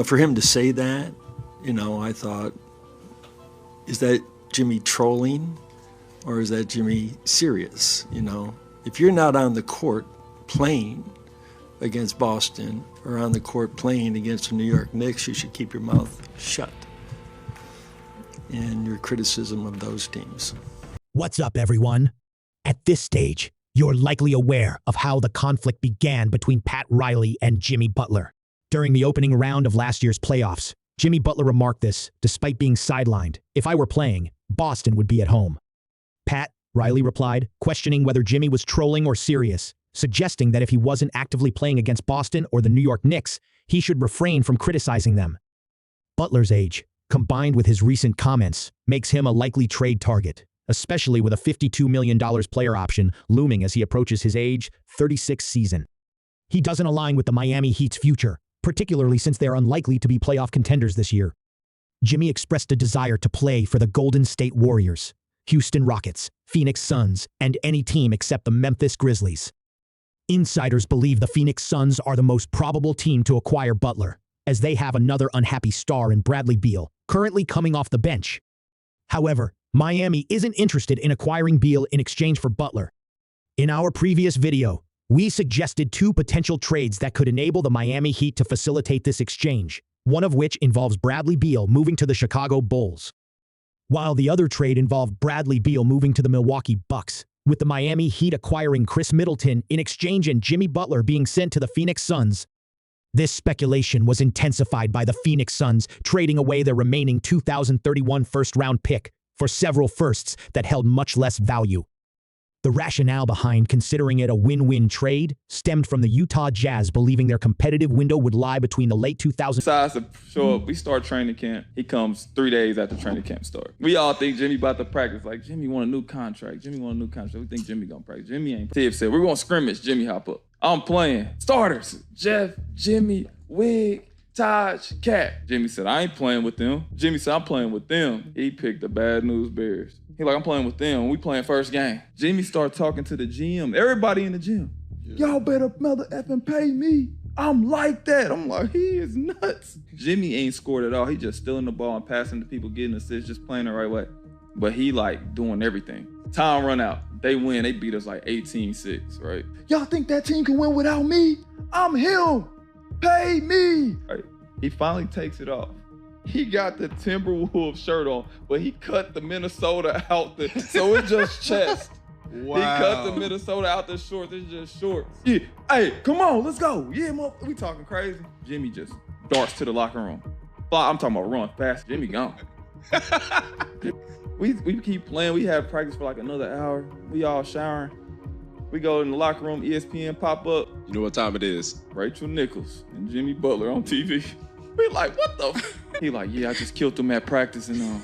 For him to say that, I thought, is that Jimmy trolling or is that Jimmy serious? If you're not on the court playing against Boston or on the court playing against the New York Knicks, you should keep your mouth shut in your criticism of those teams. What's up, everyone? At this stage, you're likely aware of how the conflict began between Pat Riley and Jimmy Butler. During the opening round of last year's playoffs, Jimmy Butler remarked this, despite being sidelined. "If I were playing, Boston would be at home." "Pat," Riley replied, questioning whether Jimmy was trolling or serious, suggesting that if he wasn't actively playing against Boston or the New York Knicks, he should refrain from criticizing them. Butler's age, combined with his recent comments, makes him a likely trade target, especially with a $52 million player option looming as he approaches his age 36 season. He doesn't align with the Miami Heat's future, particularly since they are unlikely to be playoff contenders this year. Jimmy expressed a desire to play for the Golden State Warriors, Houston Rockets, Phoenix Suns, and any team except the Memphis Grizzlies. Insiders believe the Phoenix Suns are the most probable team to acquire Butler, as they have another unhappy star in Bradley Beal, currently coming off the bench. However, Miami isn't interested in acquiring Beal in exchange for Butler. In our previous video, we suggested two potential trades that could enable the Miami Heat to facilitate this exchange, one of which involves Bradley Beal moving to the Chicago Bulls, while the other trade involved Bradley Beal moving to the Milwaukee Bucks, with the Miami Heat acquiring Chris Middleton in exchange and Jimmy Butler being sent to the Phoenix Suns. This speculation was intensified by the Phoenix Suns trading away their remaining 2031 first-round pick for several firsts that held much less value. The rationale behind considering it a win-win trade stemmed from the Utah Jazz believing their competitive window would lie between the late 2000s. Decides to show up. We start training camp. He comes 3 days after training camp start. We all think Jimmy about to practice. Like, Jimmy want a new contract. Jimmy want a new contract. We think Jimmy gonna practice. Jimmy ain't. Tibbs said, we're gonna scrimmage. Jimmy hop up. I'm playing. Starters. Jeff, Jimmy, Wig, Taj, Cat. Jimmy said, I ain't playing with them. Jimmy said, I'm playing with them. He picked the Bad News Bears. He like, I'm playing with them. We playing first game. Jimmy started talking to the GM. Everybody in the gym. Y'all better mother effing pay me. I'm like that. I'm like, he is nuts. Jimmy ain't scored at all. He just stealing the ball and passing to people, getting assists, just playing the right way. But he like doing everything. Time run out. They win. They beat us like 18-6, right? Y'all think that team can win without me? I'm him. Pay me. Right. He finally takes it off. He got the Timberwolves shirt on, but he cut the Minnesota out so it's just chest. Wow. He cut the Minnesota out the shorts. It's just shorts. Yeah. Hey, come on, let's go. Yeah, we talking crazy. Jimmy just darts to the locker room. I'm talking about run fast. Jimmy gone. we keep playing. We have practice for like another hour. We all showering. We go in the locker room. ESPN pop up. You know what time it is? Rachel Nichols and Jimmy Butler on TV. We like, what the? He like, yeah, I just killed them at practice and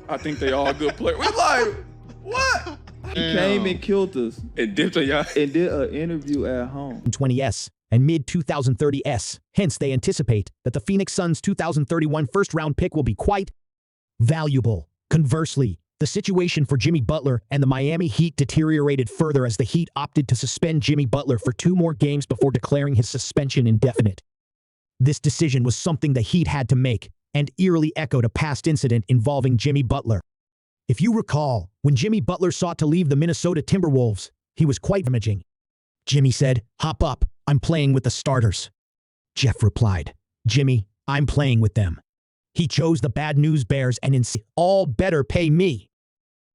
I think they all good players. We like, what? He came and killed us and dipped on y'all and did an interview at home. 20s and mid-2030s. Hence, they anticipate that the Phoenix Suns' 2031 first-round pick will be quite valuable. Conversely, the situation for Jimmy Butler and the Miami Heat deteriorated further as the Heat opted to suspend Jimmy Butler for 2 more games before declaring his suspension indefinite. This decision was something the Heat had to make, and eerily echoed a past incident involving Jimmy Butler. If you recall, when Jimmy Butler sought to leave the Minnesota Timberwolves, he was quite damaging. Jimmy said, "Hop up, I'm playing with the starters." Jeff replied, "Jimmy, I'm playing with them." He chose the Bad News Bears and all better pay me.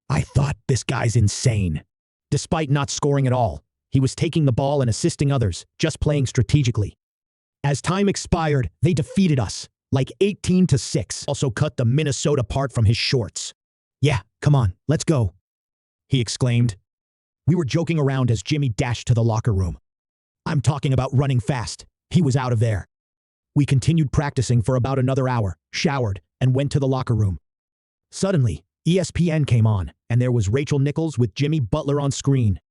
I thought, this guy's insane. Despite not scoring at all, he was taking the ball and assisting others, just playing strategically. As time expired, they defeated us, like 18-6. Also cut the Minnesota part from his shorts. "Yeah, come on, let's go," he exclaimed. We were joking around as Jimmy dashed to the locker room. I'm talking about running fast. He was out of there. We continued practicing for about another hour, showered, and went to the locker room. Suddenly, ESPN came on, and there was Rachel Nichols with Jimmy Butler on screen.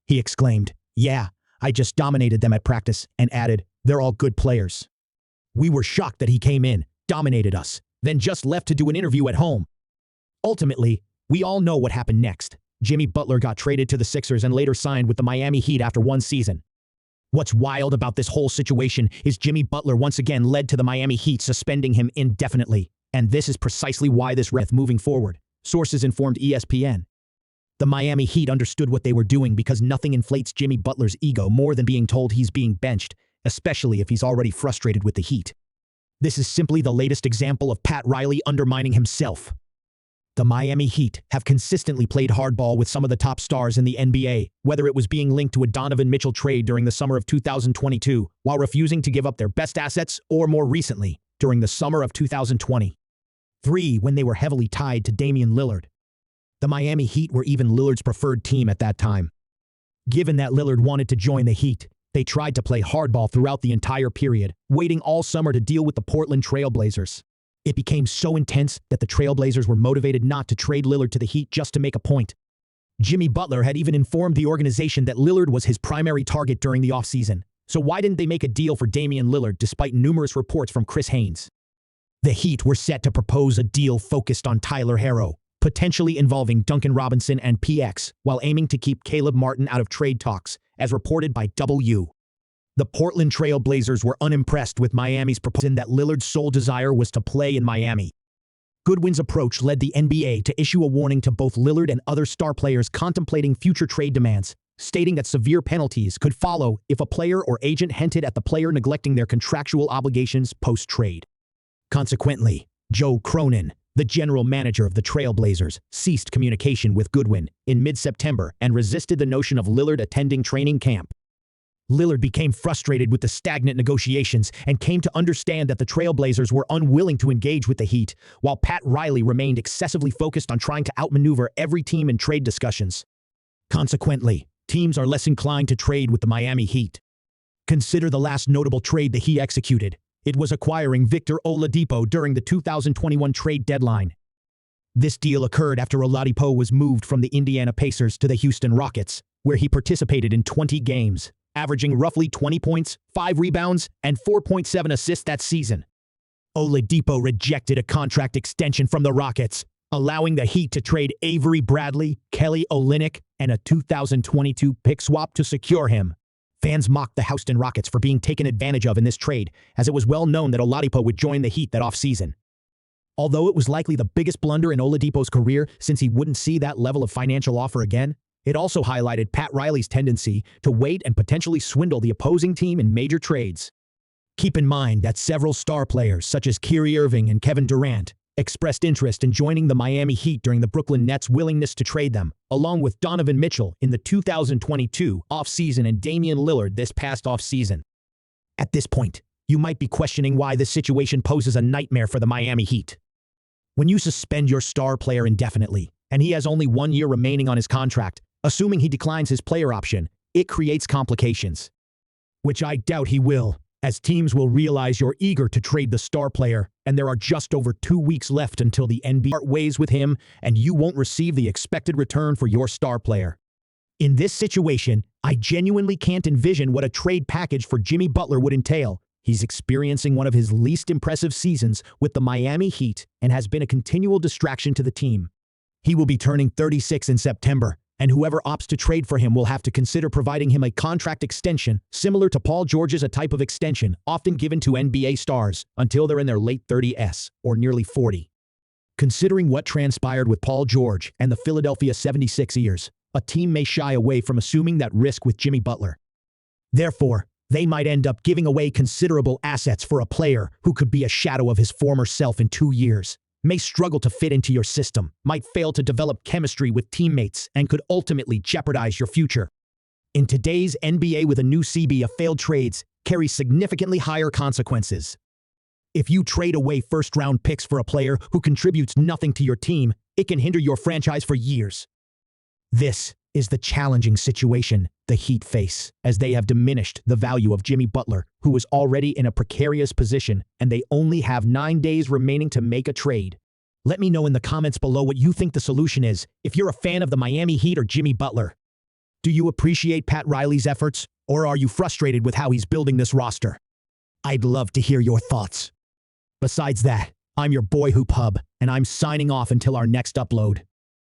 He exclaimed, "Yeah, I just dominated them at practice," and added, "They're all good players." We were shocked that he came in, dominated us, then just left to do an interview at home. Ultimately, we all know what happened next. Jimmy Butler got traded to the Sixers and later signed with the Miami Heat after 1 season. What's wild about this whole situation is Jimmy Butler once again led to the Miami Heat suspending him indefinitely, and this is precisely why this risk moving forward, sources informed ESPN. The Miami Heat understood what they were doing because nothing inflates Jimmy Butler's ego more than being told he's being benched, especially if he's already frustrated with the Heat. This is simply the latest example of Pat Riley undermining himself. The Miami Heat have consistently played hardball with some of the top stars in the NBA, whether it was being linked to a Donovan Mitchell trade during the summer of 2022, while refusing to give up their best assets, or more recently, during the summer of 2020. 3. When they were heavily tied to Damian Lillard. The Miami Heat were even Lillard's preferred team at that time. Given that Lillard wanted to join the Heat, they tried to play hardball throughout the entire period, waiting all summer to deal with the Portland Trail Blazers. It became so intense that the Trail Blazers were motivated not to trade Lillard to the Heat just to make a point. Jimmy Butler had even informed the organization that Lillard was his primary target during the offseason, so why didn't they make a deal for Damian Lillard despite numerous reports from Chris Haynes? The Heat were set to propose a deal focused on Tyler Herro, potentially involving Duncan Robinson and PX, while aiming to keep Caleb Martin out of trade talks, as reported by W. The Portland Trail Blazers were unimpressed with Miami's proposal that Lillard's sole desire was to play in Miami. Goodwin's approach led the NBA to issue a warning to both Lillard and other star players contemplating future trade demands, stating that severe penalties could follow if a player or agent hinted at the player neglecting their contractual obligations post-trade. Consequently, Joe Cronin, the general manager of the Trail Blazers, ceased communication with Goodwin in mid-September and resisted the notion of Lillard attending training camp. Lillard became frustrated with the stagnant negotiations and came to understand that the Trail Blazers were unwilling to engage with the Heat, while Pat Riley remained excessively focused on trying to outmaneuver every team in trade discussions. Consequently, teams are less inclined to trade with the Miami Heat. Consider the last notable trade the Heat executed. It was acquiring Victor Oladipo during the 2021 trade deadline. This deal occurred after Oladipo was moved from the Indiana Pacers to the Houston Rockets, where he participated in 20 games, averaging roughly 20 points, 5 rebounds, and 4.7 assists that season. Oladipo rejected a contract extension from the Rockets, allowing the Heat to trade Avery Bradley, Kelly Olynyk, and a 2022 pick swap to secure him. Fans mocked the Houston Rockets for being taken advantage of in this trade, as it was well known that Oladipo would join the Heat that offseason. Although it was likely the biggest blunder in Oladipo's career since he wouldn't see that level of financial offer again, it also highlighted Pat Riley's tendency to wait and potentially swindle the opposing team in major trades. Keep in mind that several star players such as Kyrie Irving and Kevin Durant expressed interest in joining the Miami Heat during the Brooklyn Nets' willingness to trade them, along with Donovan Mitchell in the 2022 offseason and Damian Lillard this past offseason. At this point, you might be questioning why this situation poses a nightmare for the Miami Heat. When you suspend your star player indefinitely, and he has only 1 year remaining on his contract, assuming he declines his player option, it creates complications. Which I doubt he will, as teams will realize you're eager to trade the star player, and there are just over 2 weeks left until the NBA part ways with him, and you won't receive the expected return for your star player. In this situation, I genuinely can't envision what a trade package for Jimmy Butler would entail. He's experiencing one of his least impressive seasons with the Miami Heat and has been a continual distraction to the team. He will be turning 36 in September, and whoever opts to trade for him will have to consider providing him a contract extension similar to Paul George's, a type of extension often given to NBA stars until they're in their late 30s or nearly 40. Considering what transpired with Paul George and the Philadelphia 76ers, a team may shy away from assuming that risk with Jimmy Butler. Therefore, they might end up giving away considerable assets for a player who could be a shadow of his former self in 2 years, may struggle to fit into your system, might fail to develop chemistry with teammates, and could ultimately jeopardize your future. In today's NBA with a new CB, failed trades carry significantly higher consequences. If you trade away first-round picks for a player who contributes nothing to your team, it can hinder your franchise for years. This is the challenging situation the Heat face, as they have diminished the value of Jimmy Butler, who is already in a precarious position, and they only have 9 days remaining to make a trade. Let me know in the comments below what you think the solution is, if you're a fan of the Miami Heat or Jimmy Butler. Do you appreciate Pat Riley's efforts, or are you frustrated with how he's building this roster? I'd love to hear your thoughts. Besides that, I'm your boy Hoop Hub, and I'm signing off until our next upload.